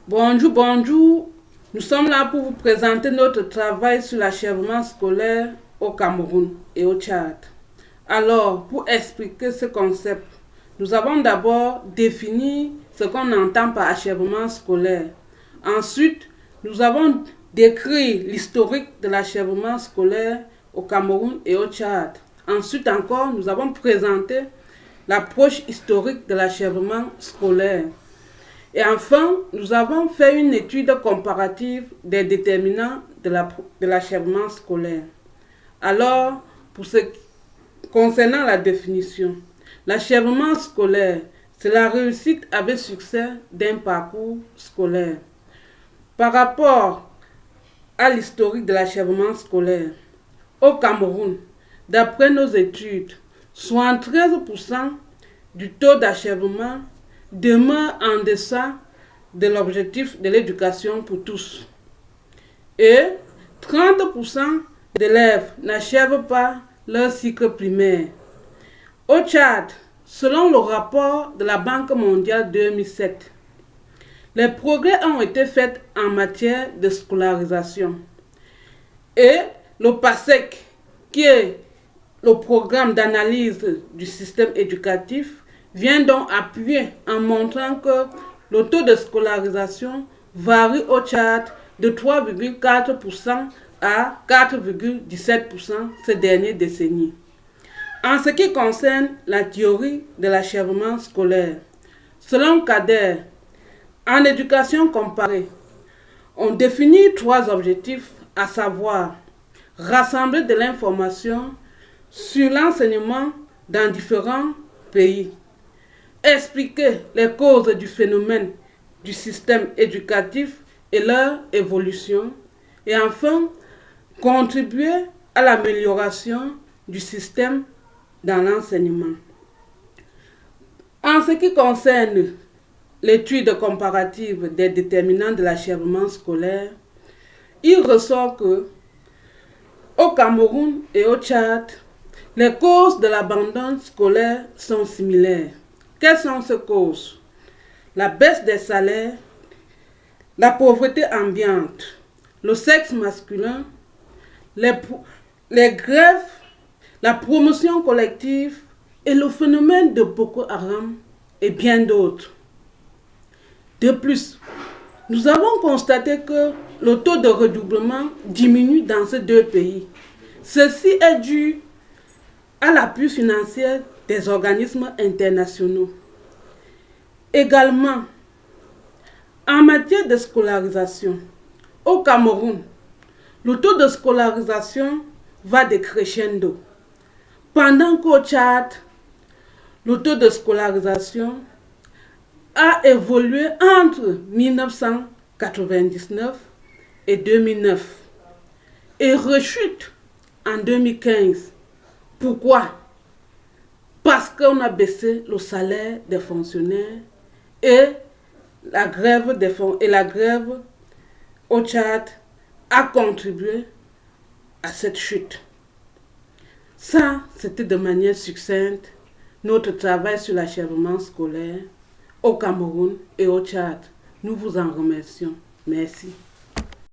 Bonjour, bonjour. Nous sommes là pour vous présenter notre travail sur l'achèvement scolaire au Cameroun et au Tchad. Alors, pour expliquer ce concept, nous avons d'abord défini ce qu'on entend par achèvement scolaire. Ensuite, nous avons décrit l'historique de l'achèvement scolaire au Cameroun et au Tchad. Ensuite encore, nous avons présenté l'approche historique de l'achèvement scolaire. Et enfin, nous avons fait une étude comparative des déterminants de l'achèvement scolaire. Alors, concernant la définition, l'achèvement scolaire, c'est la réussite avec succès d'un parcours scolaire. Par rapport à l'historique de l'achèvement scolaire, au Cameroun, d'après nos études, 73% du taux d'achèvement demeure en deçà de l'objectif de l'éducation pour tous. Et 30% d'élèves n'achèvent pas leur cycle primaire. Au Tchad, selon le rapport de la Banque mondiale 2007, les progrès ont été faits en matière de scolarisation. Et le PASEC, qui est le programme d'analyse du système éducatif, vient donc appuyer en montrant que le taux de scolarisation varie au Tchad de 3,4% à 4,17% ces dernières décennies. En ce qui concerne la théorie de l'achèvement scolaire, selon Kader, en éducation comparée, on définit 3 objectifs, à savoir rassembler de l'information sur l'enseignement dans différents pays, expliquer les causes du phénomène du système éducatif et leur évolution, et enfin, contribuer à l'amélioration du système dans l'enseignement. En ce qui concerne l'étude comparative des déterminants de l'achèvement scolaire, il ressort que, au Cameroun et au Tchad, les causes de l'abandon scolaire sont similaires. Quelles sont ces causes? La baisse des salaires, la pauvreté ambiante, le sexe masculin, les grèves, la promotion collective et le phénomène de Boko Haram et bien d'autres. De plus, nous avons constaté que le taux de redoublement diminue dans ces 2 pays. Ceci est dû à l'appui financier des organismes internationaux. Également, en matière de scolarisation, au Cameroun, le taux de scolarisation va décrescendo, pendant qu'au Tchad, le taux de scolarisation a évolué entre 1999 et 2009 et rechute en 2015. Pourquoi? Parce qu'on a baissé le salaire des fonctionnaires et la grève au Tchad a contribué à cette chute. Ça, c'était de manière succincte notre travail sur l'achèvement scolaire au Cameroun et au Tchad. Nous vous en remercions. Merci.